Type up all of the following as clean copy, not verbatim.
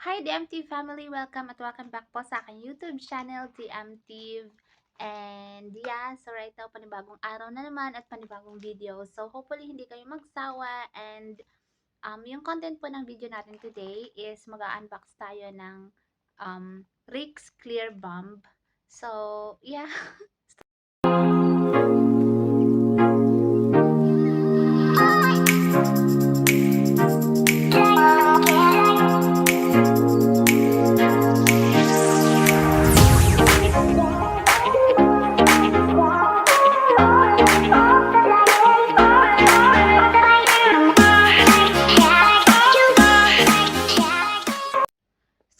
Hi DMT family! Welcome at welcome back po sa aking YouTube channel, DMT. And yeah, so right now, panibagong araw na naman at panibagong video. So hopefully hindi kayo magsawa and yung content po ng video natin today is mag-unbox tayo ng Rix Clearbomb. So yeah.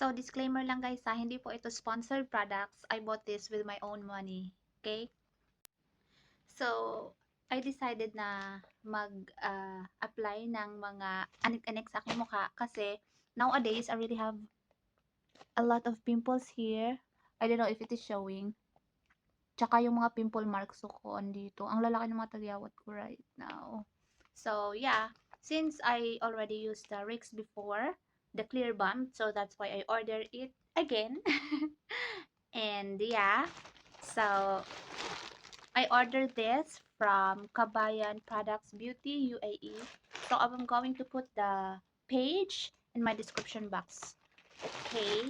So, disclaimer lang guys ha, hindi po ito sponsored products. I bought this with my own money. Okay? So, I decided na mag-apply ng mga anik-anik sa aking mukha kasi nowadays, I really have a lot of pimples here. I don't know if it is showing. Tsaka yung mga pimple marks ko andito. Ang lalaki ng mga tagyawat ko right now. So, yeah. Since I already used the Rix before, the Clearbomb, so that's why I ordered it again. And yeah, so I ordered this from Kabayan Products Beauty UAE. So I'm going to put the page in my description box. Okay.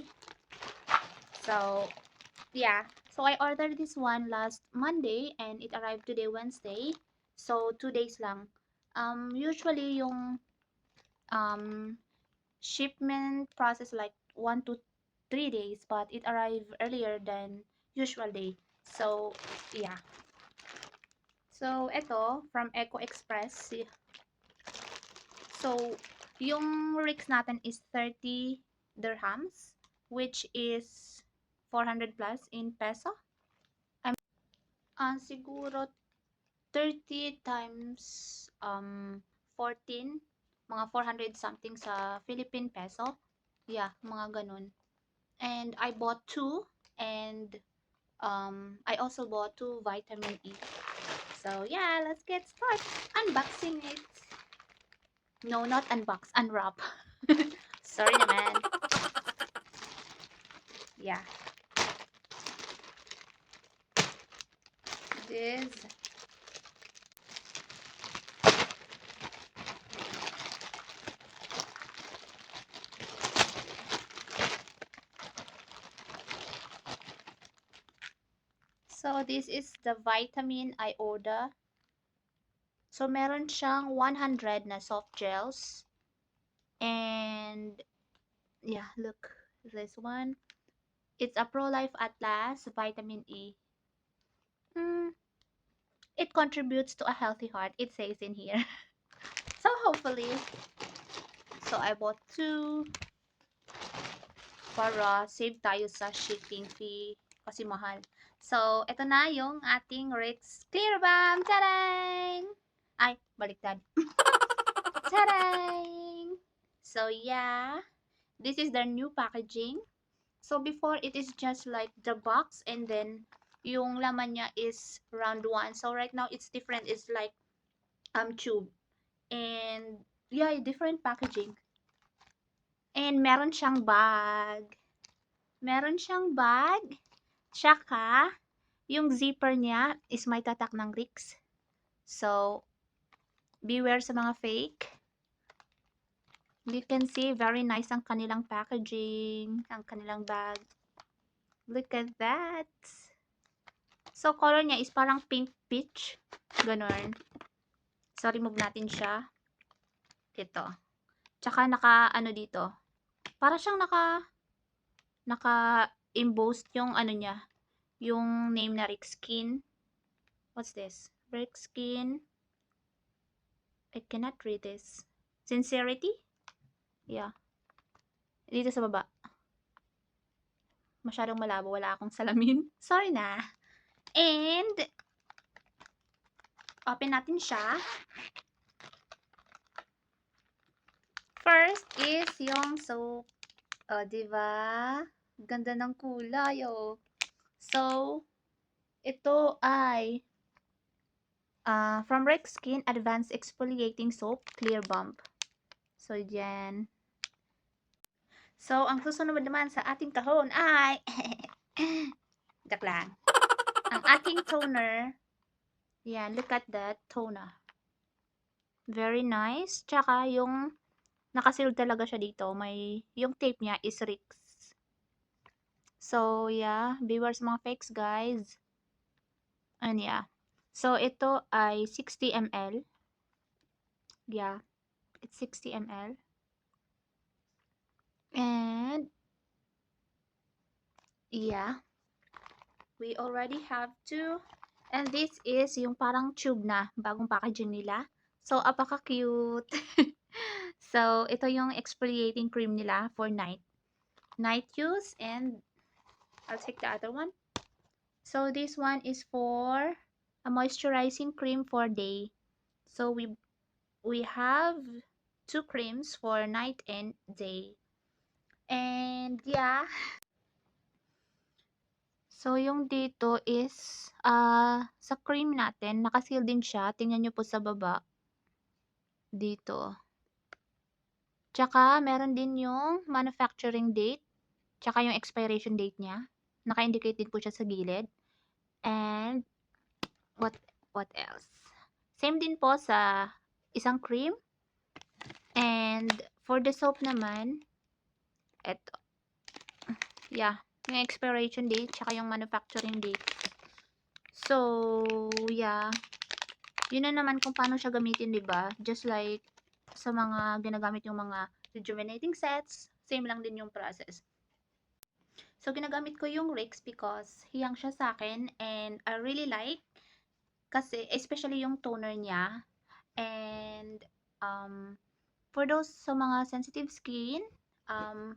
So yeah. So I ordered this one last Monday and it arrived today Wednesday. So 2 days lang. Usually yung shipment process like 1 to 3 days, but it arrived earlier than usual day. So yeah. So ito from Eco Express. So yung Rix natin is 30 dirhams, which is 400 plus in peso. Siguro 30 times 14, mga 400 something sa Philippine peso. Yeah, mga ganun. And I bought 2 and I also bought 2 vitamin E. So yeah, let's get started unboxing it. No, not unbox, unwrap. Sorry naman. Yeah. This So, this is the vitamin I order. So, meron siyang 100 na soft gels. And, yeah, look. This one. It's a Pro-Life Atlas Vitamin E. It contributes to a healthy heart. It says in here. So, hopefully. So, I bought 2. Para save tayo sa shipping fee. Kasi mahal. So, ito na yung ating Rix Clearbomb. Tarang! Ay, baliktad. Tarang! So, yeah. This is the new packaging. So, before, it is just like the box and then yung laman niya is round one. So, right now, it's different. It's like tube. And, yeah, different packaging. And meron siyang bag. Meron siyang bag. Tsaka, yung zipper niya is may tatak ng Rix. So, beware sa mga fake. You can see, very nice ang kanilang packaging, ang kanilang bag. Look at that. So, color niya is parang pink peach. Ganon. So, remove natin siya. Ito. Tsaka ano dito. Para siyang naka-embossed yung ano niya. Yung name na Rix Skin. What's this? Rix Skin. I cannot read this. Sincerity? Yeah. Dito sa baba. Masyadong malabo. Wala akong salamin. Sorry na. And, open natin siya. First is yung soap. O, diba? Ganda ng kulay, oh. So, ito ay from Rix Skin Advanced Exfoliating Soap Clearbomb. So, yan. So, ang susunod naman sa ating kahon ay joke lang. Ang aking toner. Yan, look at that toner. Very nice. Tsaka yung nakaseal talaga siya dito. Yung tape niya is Rix. So, yeah. Viewers mga fakes, guys. And yeah. So, ito ay 60 ml. Yeah. It's 60 ml. And, yeah. We already have two. And this is yung parang tube na. Bagong packaging nila. So, apaka-cute. So, ito yung exfoliating cream nila for night use. And, I'll take the other one. So, this one is for a moisturizing cream for day. So, we have two creams for night and day. And, yeah. So, yung dito is, sa cream natin, nakaseal din siya. Tingnan nyo po sa baba. Dito. Tsaka, meron din yung manufacturing date. Tsaka yung expiration date niya. Naka-indicate din po siya sa gilid. And, what else? Same din po sa isang cream. And, for the soap naman, eto. Yeah. Yung expiration date, tsaka yung manufacturing date. So, yeah. Yun na naman kung paano siya gamitin, 'di ba? Just like sa mga ginagamit yung mga rejuvenating sets, same lang din yung process. So, ginagamit ko yung Rix because hiyang siya sa akin and I really like kasi especially yung toner niya and for those sa mga sensitive skin,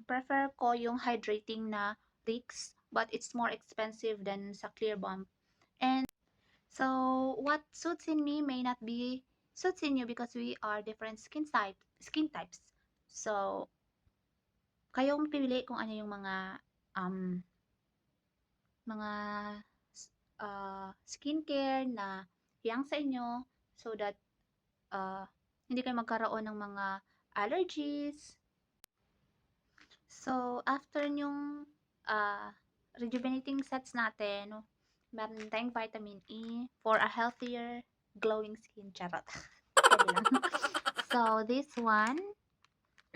prefer ko yung hydrating na Rix but it's more expensive than sa Clearbomb. And so, what suits in me may not be suits in you because we are different skin types. So, kayong pili kung ano yung um, mga skincare na hiyang sa inyo so that hindi kayo magkaroon ng mga allergies. So, after yung rejuvenating sets natin, meron tayong vitamin E for a healthier, glowing skin. Charot. So, this one,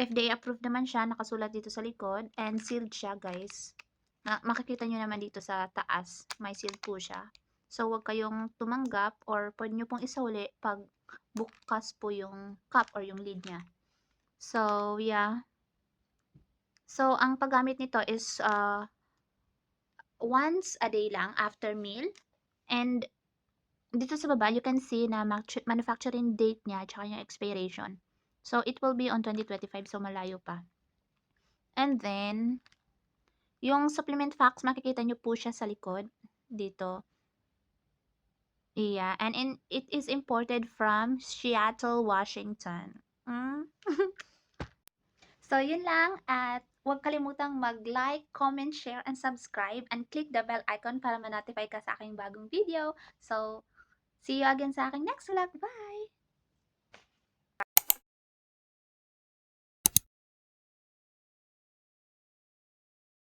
FDA approved naman siya, nakasulat dito sa likod, and sealed siya, guys. Makikita nyo naman dito sa taas, may sealed po siya. So, huwag kayong tumanggap or pwede nyo pong isauli pag bukas po yung cup or yung lid niya. So, yeah. So, ang paggamit nito is once a day lang after meal. And dito sa baba, you can see na manufacturing date niya at yung expiration. So, it will be on 2025. So, malayo pa. And then, yung supplement facts, makikita nyo po siya sa likod. Dito. Yeah. And it is imported from Seattle, Washington. So, yun lang. At huwag kalimutang mag-like, comment, share, and subscribe. And click the bell icon para ma-notify ka sa aking bagong video. So, see you again sa aking next vlog. Bye!